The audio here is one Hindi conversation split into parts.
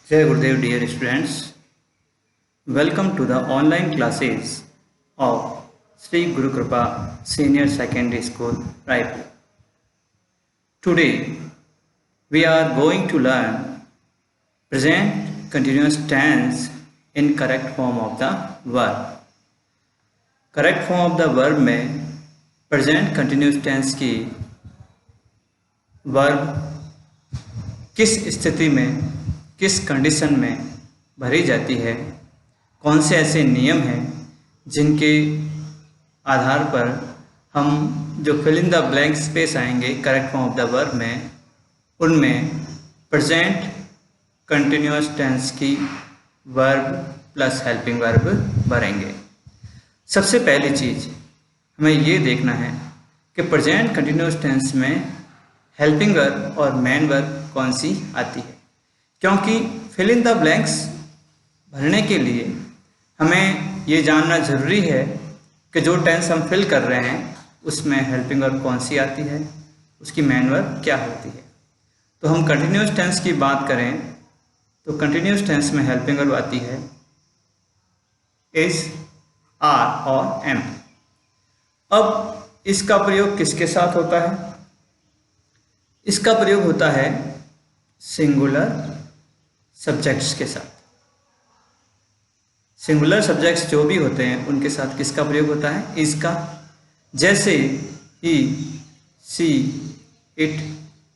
Jai Gurudev, dear students. Welcome to the online classes of Sri Guru Kripa Senior Secondary School, Raipur. Today, we are going to learn present continuous tense in correct form of the verb. Correct form of the verb में present continuous tense की verb किस स्थिति में, किस कंडीशन में भरी जाती है, कौन से ऐसे नियम हैं जिनके आधार पर हम जो fill in the blank space आएंगे correct form of the verb में, उनमें प्रेजेंट कंटिन्यूअस टेंस की वर्ब प्लस हेल्पिंग वर्ब भरेंगे। सबसे पहली चीज़ हमें ये देखना है कि प्रेजेंट कंटिन्यूअस टेंस में हेल्पिंग वर्ब और मेन वर्ब कौन सी आती है, क्योंकि फिल इन द ब्लैंक्स भरने के लिए हमें ये जानना ज़रूरी है कि जो टेंस हम फिल कर रहे हैं उसमें हेल्पिंग वर्ब कौन सी आती है, उसकी मेन वर्ब क्या होती है। तो हम कंटिन्यूअस टेंस की बात करें तो कंटिन्यूअस टेंस में हेल्पिंग वर्ब आती है इज, आर और एम। अब इसका प्रयोग किसके साथ होता है? इसका प्रयोग होता है सिंगुलर सब्जेक्ट्स के साथ। सिंगुलर सब्जेक्ट्स जो भी होते हैं उनके साथ किसका प्रयोग होता है? इसका। जैसे ही, सी, इट,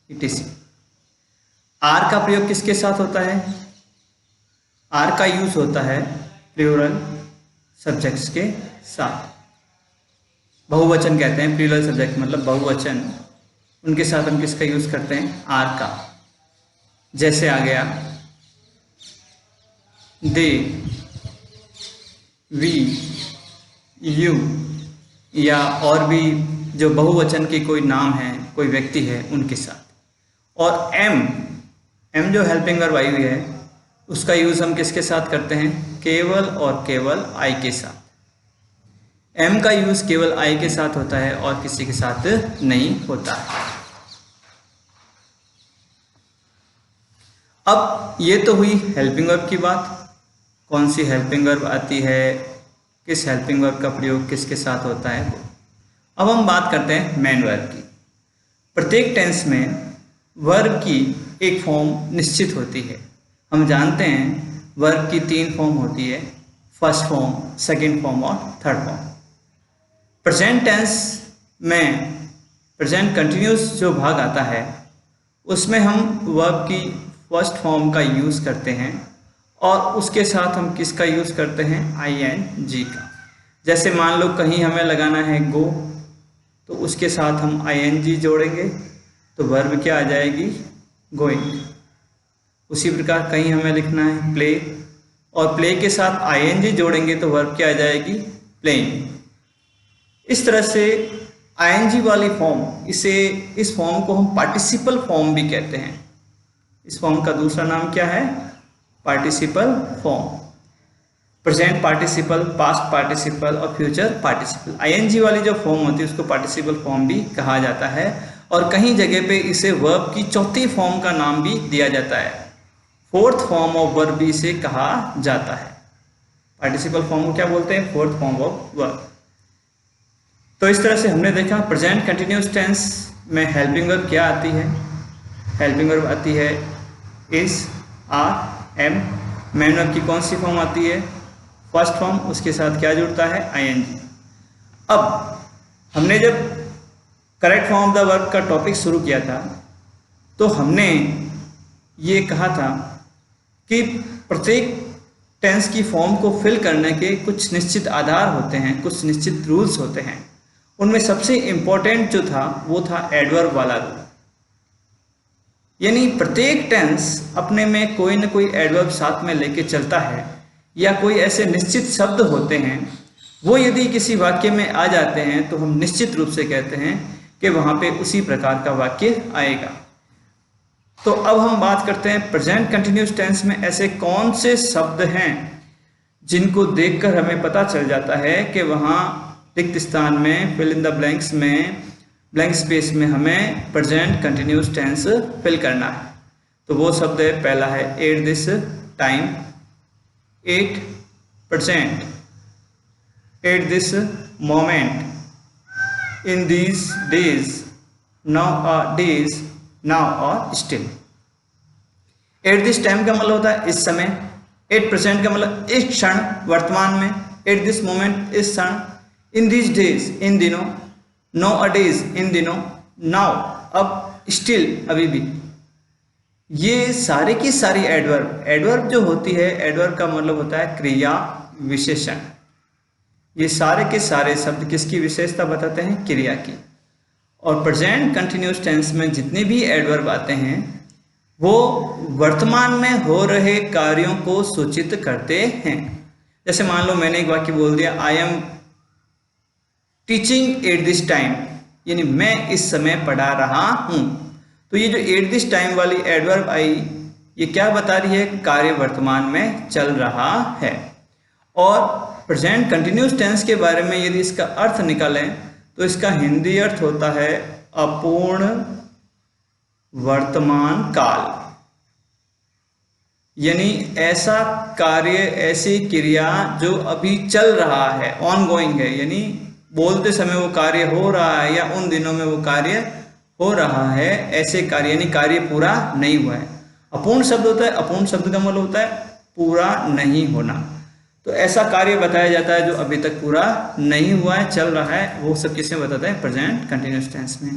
इटीसी। आर का प्रयोग किसके साथ होता है? आर का यूज होता है प्लूरल सब्जेक्ट्स के साथ। बहुवचन कहते हैं, प्लूरल सब्जेक्ट मतलब बहुवचन, उनके साथ हम किसका यूज करते हैं? आर का। जैसे आ गया दे, वी, यू, या और भी जो बहुवचन के कोई नाम है, कोई व्यक्ति है, उनके साथ। और एम, एम जो हेल्पिंग वर्ब आई हुई है उसका यूज हम किसके साथ करते हैं? केवल और केवल आई के साथ। एम का यूज केवल आई के साथ होता है और किसी के साथ नहीं होता है। अब ये तो हुई हेल्पिंग वर्ब की बात, कौन सी हेल्पिंग वर्ब आती है, किस हेल्पिंग वर्ब का प्रयोग किसके साथ होता है वो। अब हम बात करते हैं मेन वर्ब की। प्रत्येक टेंस में वर्ब की एक फॉर्म निश्चित होती है। हम जानते हैं वर्ब की 3 फॉर्म होती है, फर्स्ट फॉर्म, सेकंड फॉर्म और थर्ड फॉर्म। प्रेजेंट टेंस में प्रेजेंट कंटिन्यूस जो भाग आता है उसमें हम वर्ब की फर्स्ट फॉर्म का यूज़ करते हैं और उसके साथ हम किसका यूज़ करते हैं? ing का। जैसे मान लो कहीं हमें लगाना है गो, तो उसके साथ हम ing जोड़ेंगे तो वर्ब क्या आ जाएगी? गोइंग। उसी प्रकार कहीं हमें लिखना है प्ले, और प्ले के साथ ing जोड़ेंगे तो वर्ब क्या आ जाएगी? प्लेइंग। इस तरह से ing वाली फॉर्म, इस फॉर्म को हम पार्टिसिपल फॉर्म भी कहते हैं। इस फॉर्म का दूसरा नाम क्या है? Participle form. Present participle, past participle और फ्यूचर पार्टिसिपल। आईएनजी वाली जो फॉर्म होती है उसको पार्टिसिपल फॉर्म भी कहा जाता है, और कहीं जगह पे इसे वर्ब की चौथी फॉर्म का नाम भी दिया जाता है। फोर्थ फॉर्म ऑफ वर्ब भी इसे कहा जाता है। पार्टिसिपल फॉर्म को क्या बोलते हैं? Fourth form of verb. तो इस तरह से हमने देखा प्रेजेंट कंटिन्यूअस टेंस में हेल्पिंग वर्ब क्या आती है? हेल्पिंग वर्ब आती है is, are, am. Main verb की कौन सी फॉर्म आती है? फर्स्ट फॉर्म, उसके साथ क्या जुड़ता है? आईएनजी। अब हमने जब correct form of the verb का टॉपिक शुरू किया था तो हमने ये कहा था कि प्रत्येक टेंस की फॉर्म को फिल करने के कुछ निश्चित आधार होते हैं, कुछ निश्चित रूल्स होते हैं। उनमें सबसे इम्पोर्टेंट जो था वो था एडवर्ब वाला रूल। यानी प्रत्येक टेंस अपने में कोई न कोई एडवर्ब साथ में लेके चलता है, या कोई ऐसे निश्चित शब्द होते हैं वो यदि किसी वाक्य में आ जाते हैं तो हम निश्चित रूप से कहते हैं कि वहाँ पे उसी प्रकार का वाक्य आएगा। तो अब हम बात करते हैं प्रेजेंट कंटिन्यूअस टेंस में ऐसे कौन से शब्द हैं जिनको देखकर हमें पता चल जाता है कि वहाँ रिक्त स्थान में फिल इन द ब्लैंक्स में, ब्लैंक स्पेस में हमें प्रेजेंट कंटिन्यूअस टेंस फिल करना है। तो वो शब्द है, पहला है at this time 8% at this moment in these days now or still। At this time का मतलब होता है इस समय, 8% का मतलब इस क्षण, वर्तमान में, एट दिस मोमेंट इस क्षण, इन दिस डेज इन दिनों, नो अ डेज इन दिनों, नाउ अब, स्टिल अभी भी। ये सारे की सारी एडवर्ब, एडवर्ब जो होती है, एडवर्ब का मतलब होता है क्रिया विशेषण। ये सारे के सारे शब्द किसकी विशेषता बताते हैं? क्रिया की। और प्रेजेंट कंटिन्यूअस टेंस में जितने भी एडवर्ब आते हैं वो वर्तमान में हो रहे कार्यों को सूचित करते हैं। जैसे मान लो मैंने एक वाक्य बोल दिया, I am teaching at this time, यानी मैं इस समय पढ़ा रहा हूं। तो ये जो एट दिस टाइम वाली एडवर्ब आई, ये क्या बता रही है? कार्य वर्तमान में चल रहा है। और प्रेजेंट कंटिन्यूअस टेंस के बारे में यदि इसका अर्थ निकालें तो इसका हिंदी अर्थ होता है अपूर्ण वर्तमान काल, यानी ऐसा कार्य, ऐसी क्रिया जो अभी चल रहा है, ऑन गोइंग है, यानी बोलते समय वो कार्य हो रहा है या उन दिनों में वो कार्य हो रहा है, ऐसे कार्य, यानी कार्य पूरा नहीं हुआ है। अपूर्ण शब्द होता है, अपूर्ण शब्द का मतलब होता है पूरा नहीं होना। तो ऐसा कार्य बताया जाता है जो अभी तक पूरा नहीं हुआ है, चल रहा है, वो सब किसमें बताता है? प्रेजेंट कंटिन्यूअस टेंस में।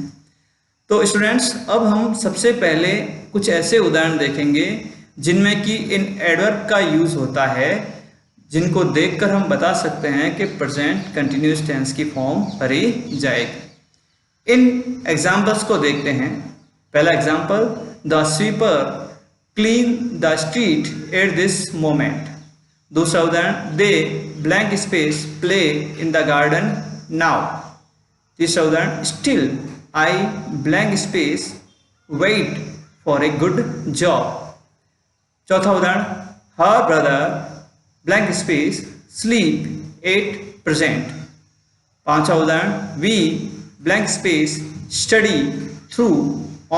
तो स्टूडेंट्स, अब हम सबसे पहले कुछ ऐसे उदाहरण देखेंगे जिनमें कि इन एडवर्ब का यूज होता है, जिनको देखकर हम बता सकते हैं कि प्रेजेंट कंटिन्यूअस टेंस की फॉर्म भरी जाएगी। इन एग्जाम्पल्स को देखते हैं। पहला example, the sweeper clean the street at this moment. दूसरा उदाहरण, they blank space play in the garden now. तीसरा उदाहरण, still I blank space wait for a good job। चौथा उदाहरण, her brother blank space sleep at present। पांचवा उदाहरण, we blank space study through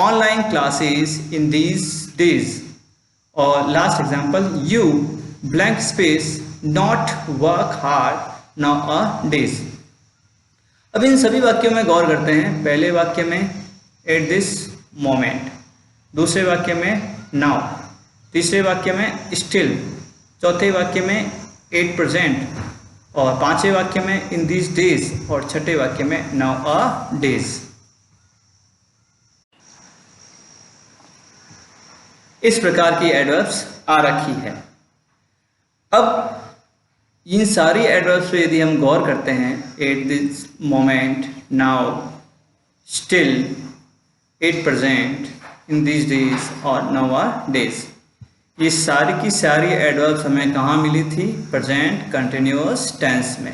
online classes in these days। और last example, you blank space not work hard nowadays। अब इन सभी वाक्यों में गौर करते हैं। पहले वाक्य में एट दिस मोमेंट, दूसरे वाक्य में नाउ, तीसरे वाक्य में स्टिल, चौथे वाक्य में एट प्रेजेंट, और पांचवें वाक्य में इन दिस डेज, और छठे वाक्य में नाउ अ डेज। इस प्रकार की एडवर्ब्स आ रखी है। अब इन सारी एडवर्ब्स पे यदि हम गौर करते हैं, eight this moment, now, still, at present, in this days और नाउ आर डेज, ये सारी की सारी एडवर्ब्स हमें कहाँ मिली थी? प्रेजेंट कंटिन्यूअस टेंस में।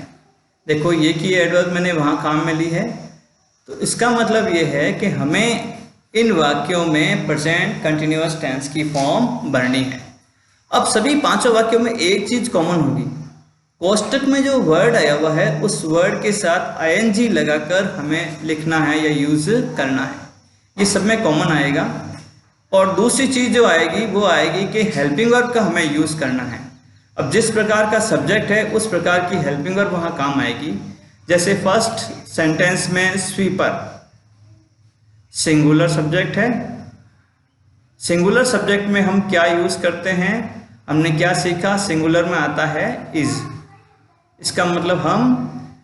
देखो ये की एडवर्ब मैंने वहाँ काम में ली है, तो इसका मतलब ये है कि हमें इन वाक्यों में प्रेजेंट कंटिन्यूअस टेंस की फॉर्म भरनी है। अब सभी पांचों वाक्यों में एक चीज कॉमन होगी, कोष्टक में जो वर्ड आया हुआ है उस वर्ड के साथ आईएनजी लगाकर हमें लिखना है या यूज करना है, ये सब में कॉमन आएगा। और दूसरी चीज जो आएगी वो आएगी कि हेल्पिंग वर्ब का हमें यूज करना है। अब जिस प्रकार का सब्जेक्ट है उस प्रकार की हेल्पिंग वर्ब वहां काम आएगी। जैसे फर्स्ट सेंटेंस में स्वीपर सिंगुलर सब्जेक्ट है, सिंगुलर सब्जेक्ट में हम क्या यूज करते हैं? हमने क्या सीखा? सिंगुलर में आता है इज। इसका मतलब हम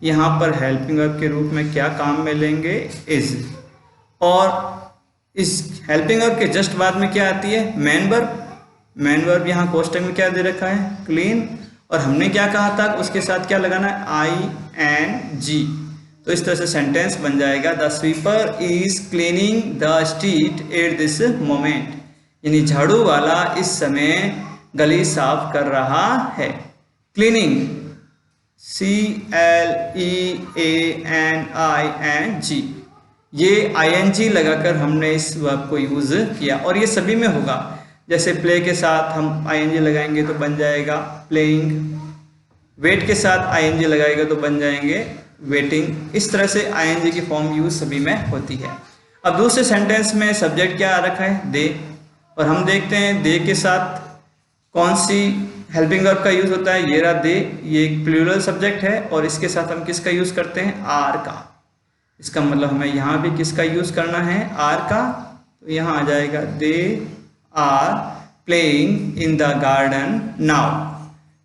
यहाँ पर हेल्पिंग वर्ब के रूप में क्या काम में लेंगे? इज। और इस हेल्पिंग वर्ब के जस्ट बाद में क्या आती है? Main verb. मेन वर्ब यहाँ कोष्टक में क्या दे रखा है? क्लीन। और हमने क्या कहा था? उसके साथ क्या लगाना है? ING। तो इस तरह से सेंटेंस बन जाएगा, the sweeper is cleaning the street at this moment, यानी झाड़ू वाला इस समय गली साफ कर रहा है। क्लीनिंग CLEANING, ये ING लगाकर हमने इस वर्ब को यूज किया और ये सभी में होगा। जैसे प्ले के साथ हम ING लगाएंगे तो बन जाएगा प्लेइंग, वेट के साथ ING लगाएगा तो बन जाएंगे वेटिंग। इस तरह से ING की फॉर्म यूज सभी में होती है। अब दूसरे सेंटेंस में सब्जेक्ट क्या आ रखा है? दे। और हम देखते हैं दे के साथ कौन सी हेल्पिंग वर्ब का यूज होता है, ये रहा दे, ये एक प्लूरल सब्जेक्ट है और इसके साथ हम किसका यूज करते हैं, आर का। इसका मतलब हमें यहाँ भी किसका यूज करना है, आर का। तो यहाँ आ जाएगा they are playing in the garden now.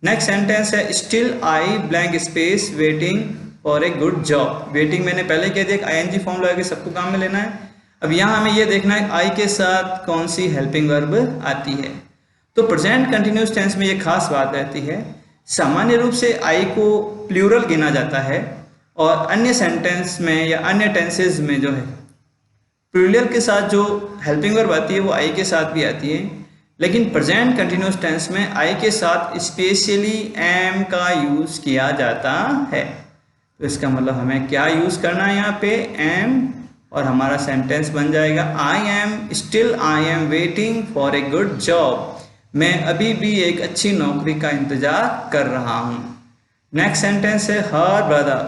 Next sentence है still I blank space waiting for a good job. Waiting मैंने पहले कह दिया, आईएनजी फॉर्म लगा के सबको काम में लेना है। अब यहाँ हमें ये देखना है आई के साथ कौन सी हेल्पिंग वर्ब आती है। तो प्रेजेंट कंटिन्यूअस टेंस में ये खास बात रहती है, सामान्य रूप से आई को प्लूरल गिना जाता है और अन्य सेंटेंस में या अन्य टेंसेज में जो है प्लूरल के साथ जो हेल्पिंग वर्ब आती है वो आई के साथ भी आती है। लेकिन प्रेजेंट कंटिन्यूअस टेंस में आई के साथ स्पेशली एम का यूज किया जाता है। तो इसका मतलब हमें क्या यूज करना है यहाँ पे, एम, और हमारा सेंटेंस बन जाएगा I am still I am waiting for a good job. मैं अभी भी एक अच्छी नौकरी का इंतजार कर रहा हूँ। नेक्स्ट सेंटेंस है her brother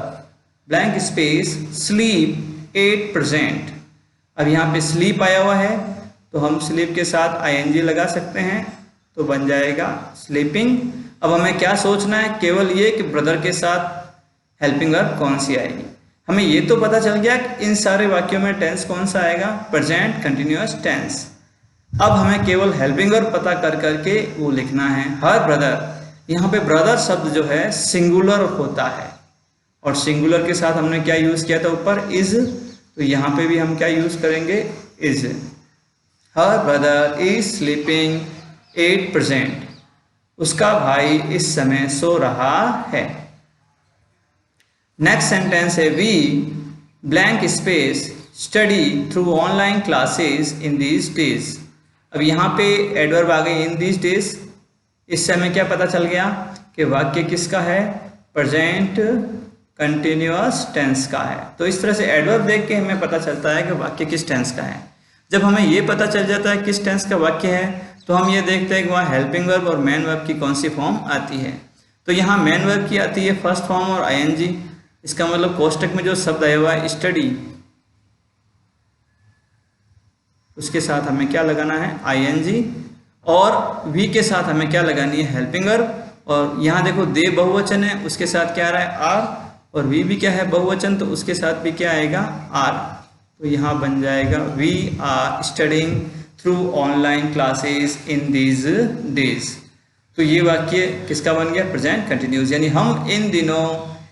blank space sleep 8%। अब यहाँ पे स्लीप आया हुआ है तो हम स्लीप के साथ आईएनजी लगा सकते हैं, तो बन जाएगा स्लीपिंग। अब हमें क्या सोचना है, केवल ये कि ब्रदर के साथ हेल्पिंग वर्ब कौन सी आएगी। हमें ये तो पता चल गया कि इन सारे वाक्यों में टेंस कौन सा आएगा, प्रेजेंट कंटिन्यूअस टेंस। अब हमें केवल हेल्पिंग वर्ब पता कर करके वो लिखना है। हर ब्रदर, यहाँ पे ब्रदर शब्द जो है सिंगुलर होता है और सिंगुलर के साथ हमने क्या यूज किया था ऊपर, इज, तो यहाँ पे भी हम क्या यूज करेंगे, is. Her brother is sleeping 8%। उसका भाई इस समय सो रहा है। नेक्स्ट सेंटेंस है we blank space study through online classes in these days. अब यहाँ पे एडवर्ब आ गई इन दीज डेज। इससे हमें क्या पता चल गया कि वाक्य किसका है, प्रेजेंट कंटिन्यूअस टेंस का है। तो इस तरह से एडवर्ब देख के हमें पता चलता है कि वाक्य किस टेंस का है। जब हमें ये पता चल जाता है किस टेंस का वाक्य है तो हम ये देखते हैं कि वहाँ हेल्पिंग वर्ब और मेन वर्ब की कौन सी फॉर्म आती है। तो यहाँ मेन वर्ब की आती है फर्स्ट फॉर्म और आईएनजी। इसका मतलब कोष्टक में जो शब्द आया हुआ है स्टडी, उसके साथ हमें क्या लगाना है, आईएनजी, और वी के साथ हमें क्या लगानी है, हेल्पिंग वर्ब। और यहाँ देखो दे बहुवचन है, उसके साथ क्या आ रहा है, आर, और वी भी क्या है, बहुवचन, तो उसके साथ भी क्या आएगा, आर। तो यहाँ बन जाएगा we are studying through online classes in these days. तो ये वाक्य किसका बन गया, प्रेजेंट कंटिन्यूअस, यानी हम इन दिनों,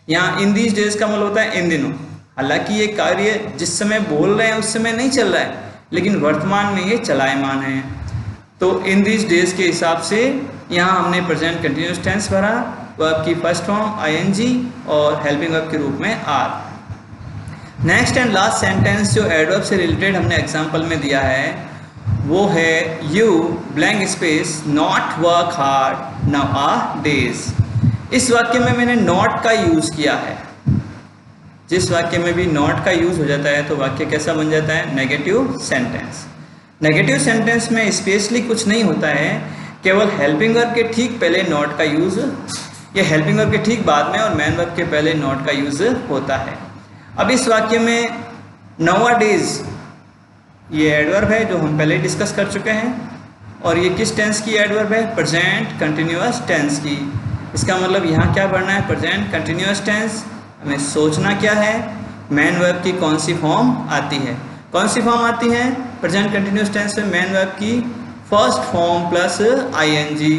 यहाँ इन दीज डेज का मतलब होता है इन दिनों। हालांकि ये कार्य जिस समय बोल रहे हैं उस समय नहीं चल रहा है, लेकिन वर्तमान में ये चलायमान है। तो इन दीज डेज के हिसाब से यहाँ हमने प्रेजेंट कंटिन्यूअस टेंस भरा, वर्ब की फर्स्ट फॉर्म आईएनजी और हेल्पिंग वर्ब के रूप में are. Next and last sentence जो एडवर्ब से रिलेटेड हमने एग्जांपल में दिया है वो है you blank space not work hard nowadays. इस वाक्य में मैंने नॉट का यूज किया है। जिस वाक्य में भी नॉट का यूज हो जाता है तो वाक्य कैसा बन जाता है, नेगेटिव सेंटेंस। नेगेटिव सेंटेंस में स्पेशली कुछ नहीं होता है, केवल हेल्पिंग वर्ब के ठीक पहले नॉट का यूज, या हेल्पिंग वर्ब के ठीक बाद में और मेन वर्ब के पहले नॉट का यूज होता है। अब इस वाक्य में नाउअडेज ये एडवर्ब है जो हम पहले डिस्कस कर चुके हैं, और ये किस टेंस की एडवर्ब है, प्रेजेंट कंटिन्यूअस टेंस की। इसका मतलब यहाँ क्या पढ़ना है, प्रेजेंट कंटिन्यूअस टेंस। हमें सोचना क्या है, मेन वर्ब की कौन सी फॉर्म आती है। कौन सी फॉर्म आती है प्रेजेंट कंटिन्यूअस टेंस में, मेन वर्ब की फर्स्ट फॉर्म प्लस आईएनजी।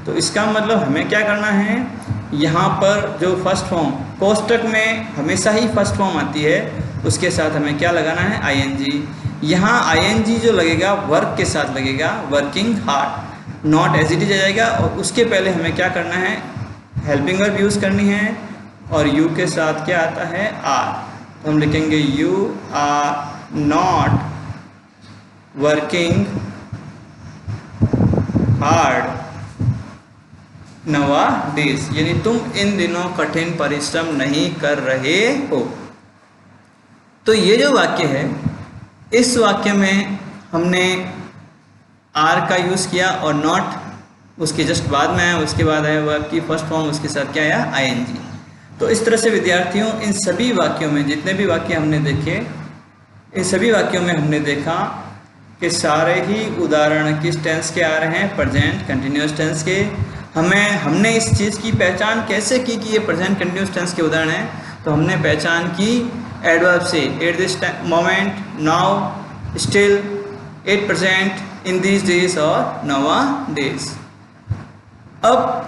तो इसका मतलब हमें क्या करना है, यहाँ पर जो फर्स्ट फॉर्म कोष्टक में हमेशा ही फर्स्ट फॉर्म आती है, उसके साथ हमें क्या लगाना है, आईएनजी। यहाँ आईएनजी जो लगेगा वर्क के साथ लगेगा, working hard, not as it is आ जाएगा, और उसके पहले हमें क्या करना है, हेल्पिंग वर्ब यूज़ करनी है, और यू के साथ क्या आता है, आर। तो हम लिखेंगे you are not working hard nowadays, यानी तुम इन दिनों कठिन परिश्रम नहीं कर रहे हो। तो ये जो वाक्य है, इस वाक्य में हमने आर का यूज़ किया और नॉट उसके जस्ट बाद में आया, उसके बाद आया वर्ब की फर्स्ट फॉर्म, उसके साथ क्या आया, आईएनजी। तो इस तरह से विद्यार्थियों इन सभी वाक्यों में, जितने भी वाक्य हमने देखे, इन सभी वाक्यों में हमने देखा कि सारे ही उदाहरण किस टेंस के आ रहे हैं, प्रेजेंट कंटिन्यूअस टेंस के। हमने इस चीज़ की पहचान कैसे की कि ये प्रेजेंट कंटिन्यूअस टेंस के उदाहरण हैं, तो हमने पहचान की एडवर्ब से, eight this moment, now, still, at present, in this days और नवा डेज। अब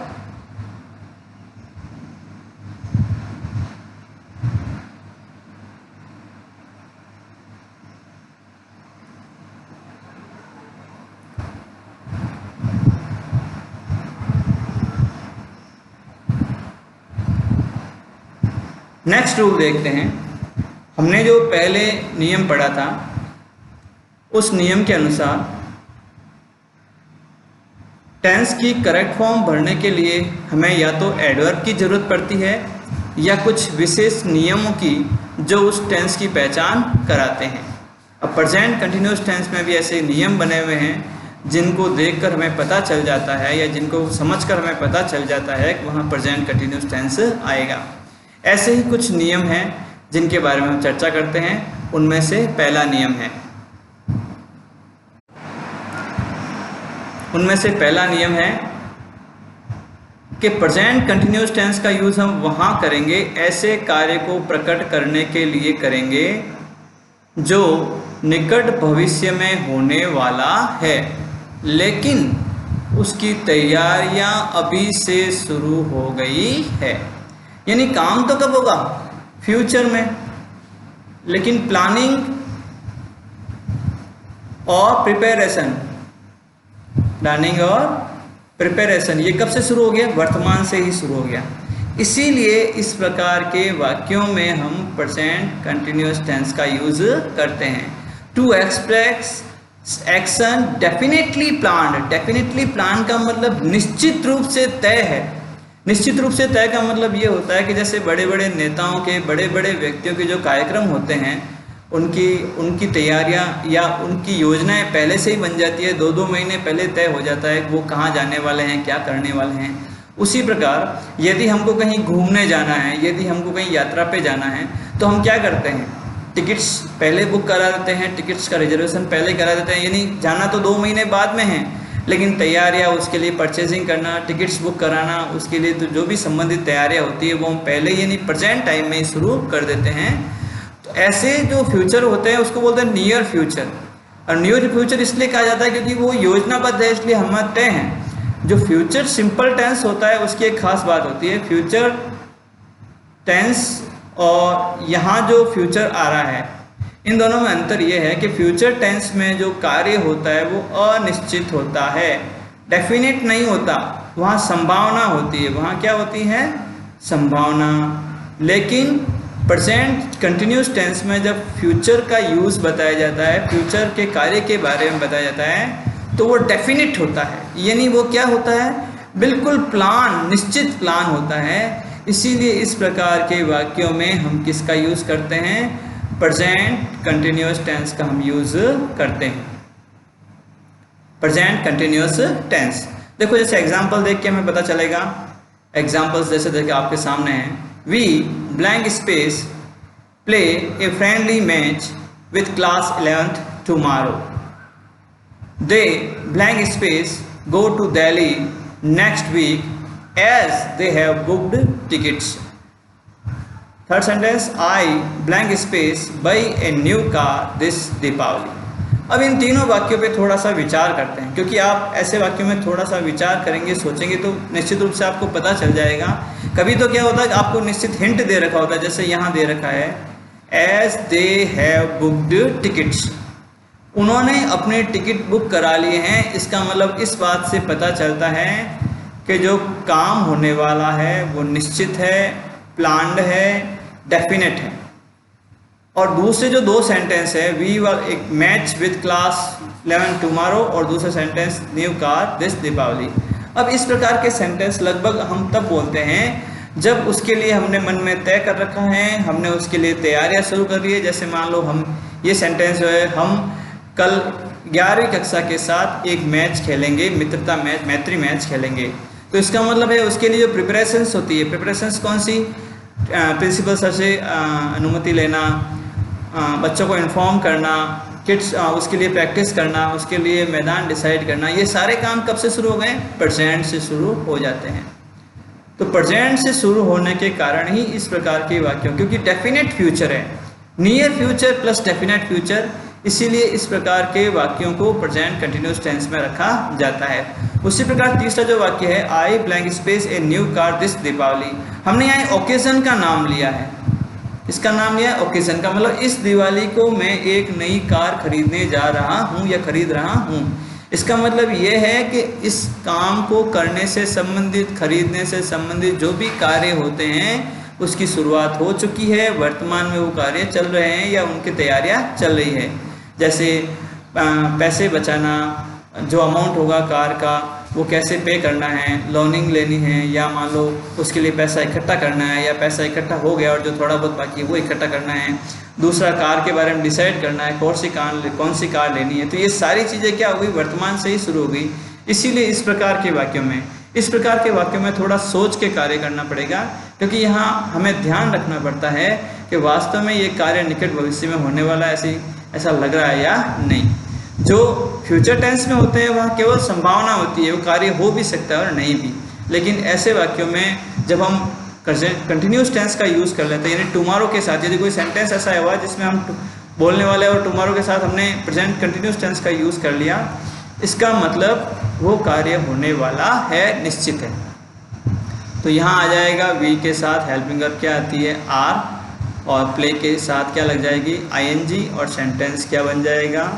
नेक्स्ट रूल देखते हैं। हमने जो पहले नियम पढ़ा था उस नियम के अनुसार टेंस की करेक्ट फॉर्म भरने के लिए हमें या तो एडवर्ब की ज़रूरत पड़ती है या कुछ विशेष नियमों की जो उस टेंस की पहचान कराते हैं। अब प्रेजेंट कंटिन्यूअस टेंस में भी ऐसे नियम बने हुए हैं जिनको देखकर हमें पता चल जाता है या जिनको समझकर हमें पता चल जाता है कि वहाँ प्रेजेंट कंटिन्यूअस टेंस आएगा। ऐसे ही कुछ नियम हैं जिनके बारे में हम चर्चा करते हैं। उनमें से पहला नियम है कि प्रेजेंट कंटिन्यूअस टेंस का यूज़ हम वहाँ करेंगे ऐसे कार्य को प्रकट करने के लिए करेंगे जो निकट भविष्य में होने वाला है, लेकिन उसकी तैयारियां अभी से शुरू हो गई है। यानी काम तो कब होगा, फ्यूचर में, लेकिन प्लानिंग और प्रिपरेशन ये कब से शुरू हो गया, वर्तमान से ही शुरू हो गया। इसीलिए इस प्रकार के वाक्यों में हम प्रेजेंट कंटिन्यूअस टेंस का यूज करते हैं। To express action definitely planned. Definitely plan का मतलब निश्चित रूप से तय है। निश्चित रूप से तय का मतलब ये होता है कि जैसे बड़े बड़े नेताओं के, बड़े बड़े व्यक्तियों के जो कार्यक्रम होते हैं उनकी तैयारियां या उनकी योजनाएं पहले से ही बन जाती है, 2-2 महीने पहले तय हो जाता है कि वो कहाँ जाने वाले हैं, क्या करने वाले हैं। उसी प्रकार यदि हमको कहीं घूमने जाना है, यदि हमको कहीं यात्रा पे जाना है, तो हम क्या करते हैं, टिकट्स पहले बुक करा देते हैं, टिकट्स का रिजर्वेशन पहले करा देते हैं। यानी जाना तो 2 महीने बाद में है, लेकिन तैयारियां, उसके लिए परचेजिंग करना, टिकट्स बुक कराना, उसके लिए तो जो भी संबंधित तैयारियां होती है वो हम पहले यानी प्रेजेंट टाइम में ही शुरू कर देते हैं। तो ऐसे जो फ्यूचर होते हैं उसको बोलते हैं नियर फ्यूचर। और नियर फ्यूचर इसलिए कहा जाता है क्योंकि वो योजनाबद्ध है, इसलिए हम तय हैं। जो फ्यूचर सिंपल टेंस होता है उसकी एक खास बात होती है। फ्यूचर टेंस और यहाँ जो फ्यूचर आ रहा है, इन दोनों में अंतर ये है कि फ्यूचर टेंस में जो कार्य होता है वो अनिश्चित होता है, डेफिनेट नहीं होता। वहाँ संभावना होती है, वहाँ क्या होती है, संभावना। लेकिन प्रेजेंट कंटिन्यूअस टेंस में जब फ्यूचर का यूज़ बताया जाता है, फ्यूचर के कार्य के बारे में बताया जाता है, तो वो डेफिनेट होता है। यानी वो क्या होता है, बिल्कुल प्लान, निश्चित प्लान होता है। इसीलिए इस प्रकार के वाक्यों में हम किसका यूज़ करते हैं, प्रेजेंट कंटिन्यूअस टेंस का हम यूज़ करते हैं। प्रेजेंट कंटिन्यूअस टेंस देखो, जैसे एग्जांपल देख के हमें पता चलेगा। एग्जांपल्स जैसे देखिए आपके सामने हैं। We blank space play a friendly match with class 11th tomorrow. They blank space go to Delhi next week as they have booked tickets. Third sentence, I blank space buy a new car this Deepawali. अब इन तीनों वाक्यों पे थोड़ा सा विचार करते हैं, क्योंकि आप ऐसे वाक्यों में थोड़ा सा विचार करेंगे, सोचेंगे तो निश्चित रूप से आपको पता चल जाएगा। कभी तो क्या होता है कि आपको निश्चित हिंट दे रखा होता है, जैसे यहाँ दे रखा है as they have booked tickets. उन्होंने अपने टिकट बुक करा लिए हैं। इसका मतलब इस बात से पता चलता है कि जो काम होने वाला है वो निश्चित है, प्लान्ड है, डेफिनेट है। और दूसरे जो 2 सेंटेंस है, वी वर एक मैच विद क्लास 11 टुमारो और दूसरा sentence new car this Deepawali. अब इस प्रकार के सेंटेंस लगभग हम तब बोलते हैं जब उसके लिए हमने मन में तय कर रखा है, हमने उसके लिए तैयारियां शुरू कर ली है। जैसे मान लो हम ये सेंटेंस जो है, हम कल 11वीं कक्षा के साथ एक मैच खेलेंगे, मित्रता मैच, मैत्री मैच खेलेंगे। तो इसका मतलब है उसके लिए जो प्रिपरेशंस होती है, प्रिपरेशंस कौन सी, प्रिंसिपल सर से अनुमति लेना, बच्चों को इन्फॉर्म करना, किड्स उसके लिए प्रैक्टिस करना, उसके लिए मैदान डिसाइड करना, ये सारे काम कब से शुरू हो गए? प्रेजेंट से शुरू हो जाते हैं। तो प्रेजेंट से शुरू होने के कारण ही इस प्रकार के वाक्यों, क्योंकि डेफिनेट फ्यूचर है, near future plus definite future, इसीलिए इस प्रकार के वाक्यों को प्रेजेंट कंटिन्यूस टेंस में रखा जाता है। उसी प्रकार तीसरा जो वाक्य है, I blank space a new car this Deepawali, हमने यहाँ ओकेजन का नाम लिया है। इसका नाम लिया है ओकेजन का, मतलब इस दिवाली को मैं एक नई कार खरीदने जा रहा हूँ या खरीद रहा हूँ। इसका मतलब ये है कि इस काम को करने से संबंधित, खरीदने से संबंधित जो भी कार्य होते हैं उसकी शुरुआत हो चुकी है, वर्तमान में वो कार्य चल रहे हैं या उनकी तैयारियां चल रही है। जैसे पैसे बचाना, जो अमाउंट होगा कार का वो कैसे पे करना है, लोनिंग लेनी है, या मान लो उसके लिए पैसा इकट्ठा करना है, या पैसा इकट्ठा हो गया और जो थोड़ा बहुत बाकी है वो इकट्ठा करना है। दूसरा, कार के बारे में डिसाइड करना है, कौन सी कार लेनी है। तो ये सारी चीज़ें क्या हो गई? वर्तमान से ही शुरू हो गई। इसीलिए इस प्रकार के वाक्यों में थोड़ा सोच के कार्य करना पड़ेगा, क्योंकि यहाँ हमें ध्यान रखना पड़ता है कि वास्तव में ये कार्य निकट भविष्य में होने वाला ऐसा लग रहा है या नहीं। जो फ्यूचर टेंस में होते हैं वहाँ केवल संभावना होती है, वो कार्य हो भी सकता है और नहीं भी। लेकिन ऐसे वाक्यों में जब हम कंटिन्यूस टेंस का यूज़ कर लेते हैं, यानी टुमारो के साथ, यदि कोई सेंटेंस ऐसा हुआ जिसमें हम बोलने वाले और टुमारो के साथ हमने प्रेजेंट कंटिन्यूस टेंस का यूज़ कर लिया, इसका मतलब वो कार्य होने वाला है, निश्चित है। तो यहाँ आ जाएगा वी के साथ हेल्पिंग वर्ब क्या आती है? आर, और प्ले के साथ क्या लग जाएगी? आईएनजी, और सेंटेंस क्या बन जाएगा?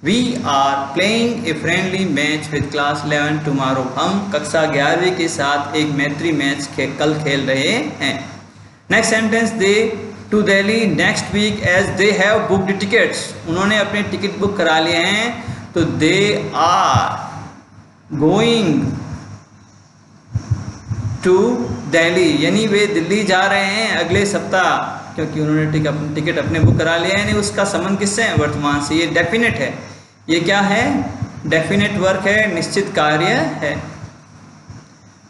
We are playing a friendly match with class 11 tomorrow, हम कक्षा 11वीं के साथ एक मैत्री मैच कल खेल रहे हैं। Next sentence, they to Delhi next week as they have booked tickets, उन्होंने अपने टिकट बुक करा लिए हैं। तो they are going to Delhi, यानी वे दिल्ली जा रहे हैं अगले सप्ताह, क्योंकि उन्होंने टिकट अपने बुक करा लिया है। यानी उसका संबंध किससे है? वर्तमान से। ये डेफिनेट है, ये क्या है? डेफिनेट वर्क है, निश्चित कार्य है।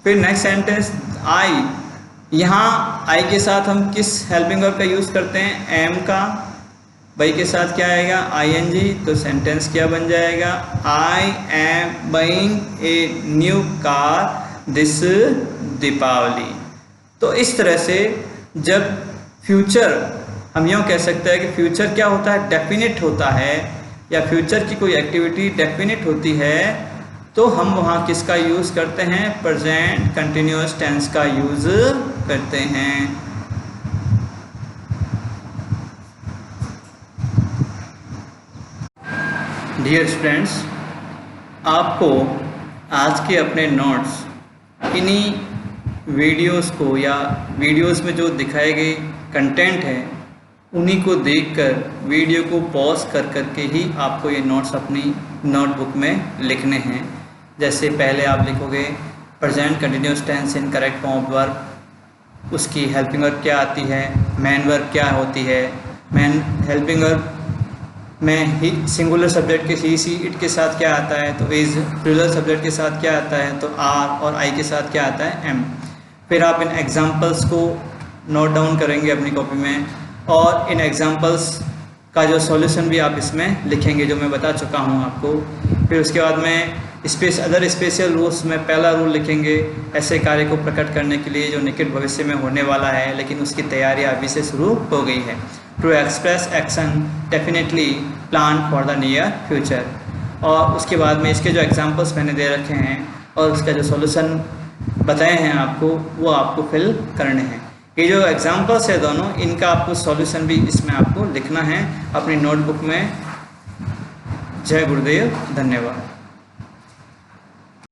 फिर नेक्स्ट सेंटेंस, आई, यहाँ आई के साथ हम किस हेल्पिंग वर्ब का यूज़ करते हैं? एम का। बाई के साथ क्या आएगा? आईएनजी। तो सेंटेंस क्या बन जाएगा? I am buying a new car this Deepawali. तो इस तरह से जब फ्यूचर, हम यूँ कह सकते हैं कि फ्यूचर क्या होता है? डेफिनेट होता है, या फ्यूचर की कोई एक्टिविटी डेफिनेट होती है, तो हम वहाँ किसका यूज़ करते हैं? प्रेजेंट कंटिन्यूअस टेंस का यूज़ करते हैं। डियर स्टूडेंट्स, आपको आज के अपने नोट्स इन्हीं वीडियोस को, या वीडियोस में जो दिखाए गए कंटेंट है उन्हीं को देखकर, वीडियो को पॉज कर करके ही आपको ये नोट्स अपनी नोटबुक में लिखने हैं। जैसे पहले आप लिखोगे present continuous tense in correct form of verb, उसकी हेल्पिंग वर्ब क्या आती है, मेन वर्ब क्या होती है, मेन हेल्पिंग वर्ब में ही सिंगुलर सब्जेक्ट के ही इट के साथ क्या आता है, तो इज़, प्लूरल सब्जेक्ट के साथ क्या आता है, तो आर, और आई के साथ क्या आता है? एम। फिर आप इन एग्जांपल्स को नोट डाउन करेंगे अपनी कॉपी में, और इन एग्जांपल्स का जो सॉल्यूशन भी आप इसमें लिखेंगे, जो मैं बता चुका हूँ आपको। फिर उसके बाद में अदर स्पेशल रूल्स में पहला रूल लिखेंगे, ऐसे कार्य को प्रकट करने के लिए जो निकट भविष्य में होने वाला है लेकिन उसकी तैयारी अभी से शुरू हो गई है। To express action definitely plan for the near future. और उसके बाद में इसके जो एग्जांपल्स मैंने दे रखे हैं और उसका जो सॉल्यूशन बताए हैं आपको, वो आपको फिल करने हैं। ये जो एग्जांपल्स है दोनों, इनका आपको सॉल्यूशन भी इसमें आपको लिखना है अपनी नोटबुक में। जय गुरुदेव, धन्यवाद।